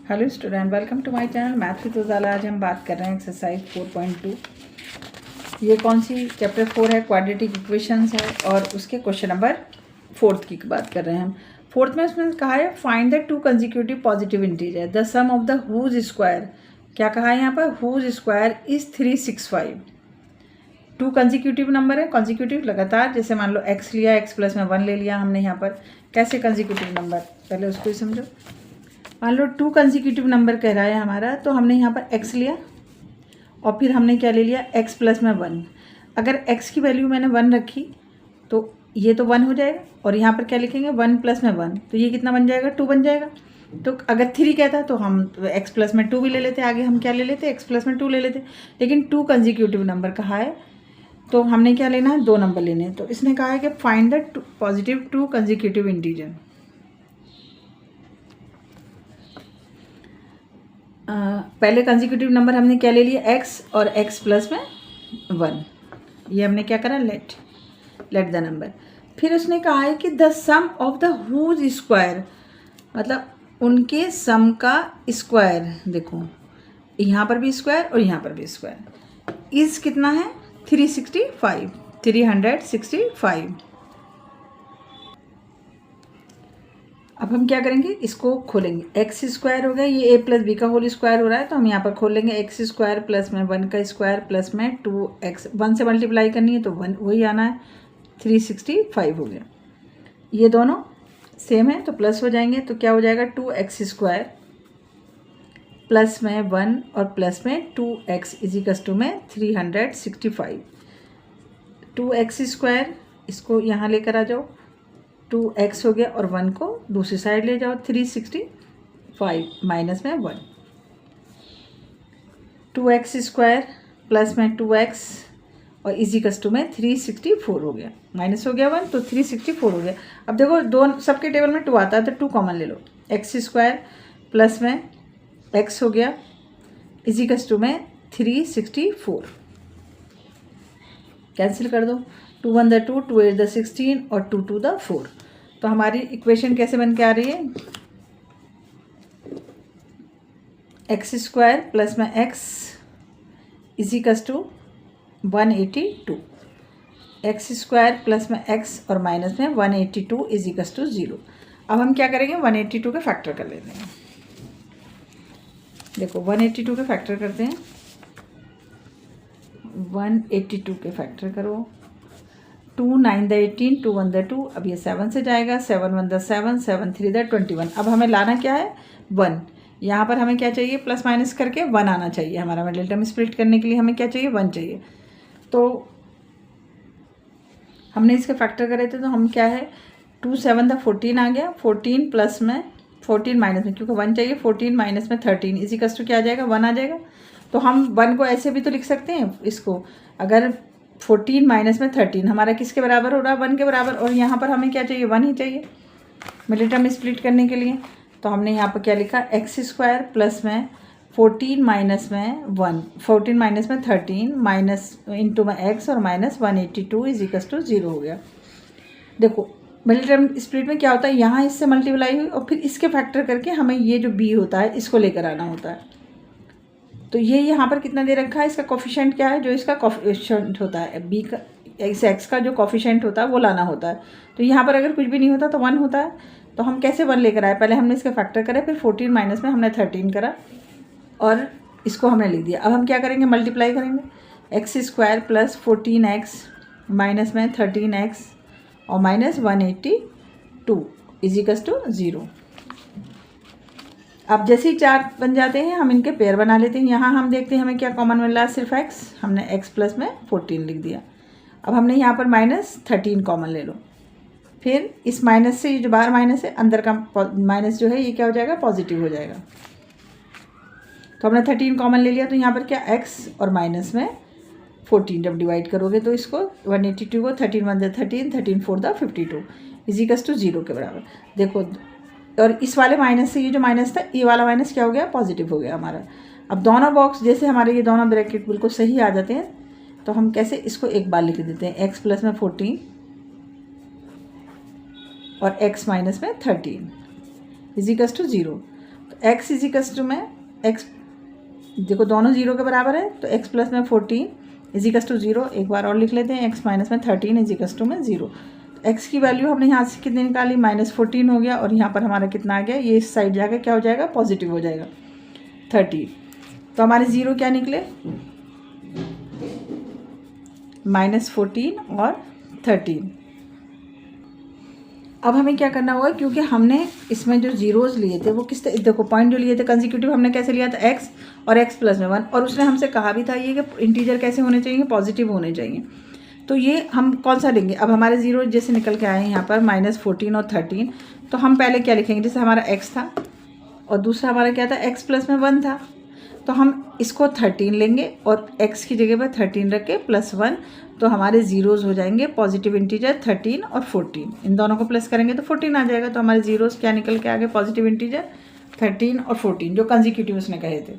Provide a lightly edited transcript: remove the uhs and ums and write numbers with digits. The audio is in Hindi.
Hello student, welcome to my channel math with Ujala. आज हम बात कर रहे हैं एक्सरसाइज 4.2। ये कौन सी चैप्टर 4 है, क्वाड्रेटिक इक्वेशंस है और उसके क्वेश्चन नंबर 4 की बात कर रहे हैं हम। 4 में उसमें कहा है find the two consecutive positive integer the sum of the whose square. क्या कहा है यहाँ पर? Whose square is 365। Two consecutive number है, कंसेक्यूटिव लगातार, जैसे मान लो x लिया, x प्लस में 1 ले लिया हमने यहाँ पर। कैसे कंसेक्यूटिव नंबर, पहले उसको ही समझो। मान लो टू कंसेक्यूटिव नंबर कह रहा है हमारा, तो हमने यहाँ पर x लिया और फिर हमने क्या ले लिया, x प्लस में 1। अगर x की वैल्यू मैंने 1 रखी तो ये तो 1 हो जाएगा, और यहाँ पर क्या लिखेंगे 1 प्लस में 1, तो ये कितना बन जाएगा, 2 बन जाएगा। तो अगर 3 कहता तो हम x प्लस में 2 भी ले लेते, आगे हम क्या ले लेते, x प्लस में 2 ले लेते। लेकिन टू कंसेक्यूटिव नंबर कहा है तो हमने क्या लेना है, 2 नंबर लेने हैं। तो इसने कहा है कि find the positive to consecutive integer. पहले कंसेक्यूटिव नंबर हमने क्या ले लिया, x और x प्लस में 1। ये हमने क्या करा, लेट द नंबर। फिर उसने कहा है कि the sum of the whose square, मतलब उनके सम का स्क्वायर। देखो यहाँ पर भी स्क्वायर और यहाँ पर भी स्क्वायर। इज कितना है, 365। अब हम क्या करेंगे, इसको खोलेंगे। एक्स स्क्वायर हो गया, ये ए प्लस बी का होल स्क्वायर हो रहा है, तो हम यहाँ पर खोल लेंगे एक्स स्क्वायर प्लस में 1 का स्क्वायर प्लस में 2x। 1 से मल्टीप्लाई करनी है तो 1 वही आना है, 365 हो गया। ये दोनों सेम है तो प्लस हो जाएंगे, तो क्या हो जाएगा, 2x स्क्वायर प्लस में 1 और प्लस में 2x इजिकल्स टू में 365। 2x स्क्वायर, इसको यहाँ लेकर आ जाओ, 2x हो गया, और 1 को दूसरी साइड ले जाओ, 365 माइनस में 1। 2x स्क्वायर प्लस में 2x और इजिकल्स टू में 364 हो गया, माइनस हो गया 1 तो 364 हो गया। अब देखो दोनों सबके टेबल में 2 आता है तो 2 कॉमन ले लो। x स्क्वायर प्लस में x हो गया इजिकल्स टू में 364, कैंसिल कर दो। 2 1 द 2, 2 8 द 16 और 2 2 द 4। तो हमारी इक्वेशन कैसे बन के आ रही है, एक्स स्क्वायर प्लस में x equals to 182। X square plus में एक्स और माइनस में 182 इजिकल्स टू 0। अब हम क्या करेंगे, 182 के फैक्टर कर लेते हैं। देखो 182 के फैक्टर करते हैं, 182 के फैक्टर करो। 2 9 द 18, 2 1 द 2, अब ये 7 से जाएगा, 7 1 द 7, 7 3 द 21। अब हमें लाना क्या है, 1। यहाँ पर हमें क्या चाहिए, प्लस माइनस करके 1 आना चाहिए हमारा। मिडिल टर्म स्प्लिट करने के लिए हमें क्या चाहिए, 1 चाहिए। तो हमने इसके फैक्टर करे थे, तो हम क्या है, 2 7 द 14 आ गया, 14 प्लस में 14 माइनस में, क्योंकि 1 चाहिए, 14 माइनस में 13 इजिकल्स टू क्या आ जाएगा, 1 आ जाएगा। तो हम 1 को ऐसे भी तो लिख सकते हैं इसको, अगर 14 माइनस में 13 हमारा किसके बराबर हो रहा है, 1 के बराबर। और यहाँ पर हमें क्या चाहिए, 1 ही चाहिए मिडिल टर्म स्प्लिट करने के लिए। तो हमने यहाँ पर क्या लिखा, एक्स स्क्वायर प्लस में 14 माइनस में 1, 14 माइनस में 13 माइनस इंटू में एक्स और माइनस 182 इजिकल्स टू 0 हो गया। देखो मिडिल टर्म स्प्लिट में क्या होता है, यहाँ इससे मल्टीप्लाई हुई और फिर इसके फैक्टर करके हमें ये जो बी होता है इसको लेकर आना होता है। तो ये यहाँ पर कितना दे रखा है, इसका कोफिशिएंट क्या है, जो इसका कोफिशिएंट होता है बी का, इस एक्स का जो कोफिशिएंट होता है वो लाना होता है। तो यहाँ पर अगर कुछ भी नहीं होता तो 1 होता है। तो हम कैसे 1 लेकर आए, पहले हमने इसका फैक्टर करा, फिर 14 माइनस में हमने 13 करा और इसको हमने लिख दिया। अब हम क्या करेंगे, मल्टीप्लाई करेंगे। X square plus 14x minus में 13x और माइनस 182 इजिकल्स टू 0। अब जैसे ही 4 बन जाते हैं हम इनके पेयर बना लेते हैं। यहाँ हम देखते हैं हमें क्या कॉमन मिल रहा है, सिर्फ x, हमने x प्लस में 14 लिख दिया। अब हमने यहाँ पर माइनस 13 कॉमन ले लो, फिर इस माइनस से जो बाहर माइनस है, अंदर का माइनस जो है ये क्या हो जाएगा, पॉजिटिव हो जाएगा। तो हमने 13 कॉमन ले लिया, तो यहाँ पर क्या x और माइनस में 14 जब डिवाइड करोगे तो इसको 182 को 13 1 द 13, 13 4 द 52 इजिकल्स टू 0 के बराबर। देखो, और इस वाले माइनस से ये जो माइनस था, ये वाला माइनस क्या हो गया, पॉजिटिव हो गया हमारा। अब दोनों बॉक्स जैसे हमारे ये दोनों ब्रैकेट बिल्कुल सही आ जाते हैं, तो हम कैसे इसको एक बार लिख देते हैं, x प्लस में 14 और x माइनस में 13 इजिकल्स टू 0। तो x इजिकल्स टू में x, देखो दोनों 0 के बराबर है, तो x प्लस में 14 इजिकल्स टू 0। एक बार और लिख लेते हैं, x माइनस में 13 इजिकल्स टू में 0। x की वैल्यू हमने यहाँ से कितनी निकाली, -14 हो गया, और यहाँ पर हमारा कितना आ गया, ये इस साइड जाकर क्या हो जाएगा, पॉजिटिव हो जाएगा 30। तो हमारे 0 क्या निकले, -14 और 13। अब हमें क्या करना होगा, क्योंकि हमने इसमें जो जीरोज़ लिए थे वो देखो पॉइंट जो लिए थे कंसेक्यूटिव हमने कैसे लिया था, x और x प्लस में 1, और उसने हमसे कहा भी था ये कि इंटीजर कैसे होने चाहिए, पॉजिटिव होने चाहिए। तो ये हम कौन सा लेंगे, अब हमारे जीरो जैसे निकल के आए हैं यहाँ पर -14 और 13, तो हम पहले क्या लिखेंगे, जैसे हमारा x था और दूसरा हमारा क्या था, x प्लस में 1 था, तो हम इसको 13 लेंगे और x की जगह पर 13 रख के +1, तो हमारे जीरोज़ हो जाएंगे पॉजिटिव इंटीजर 13 और 14। इन दोनों को प्लस करेंगे तो 14 आ जाएगा। तो हमारे जीरोज़ क्या निकल के आ गए, पॉजिटिव इंटीजर 13 और 14 जो कंसेक्यूटिव उसने कहे थे।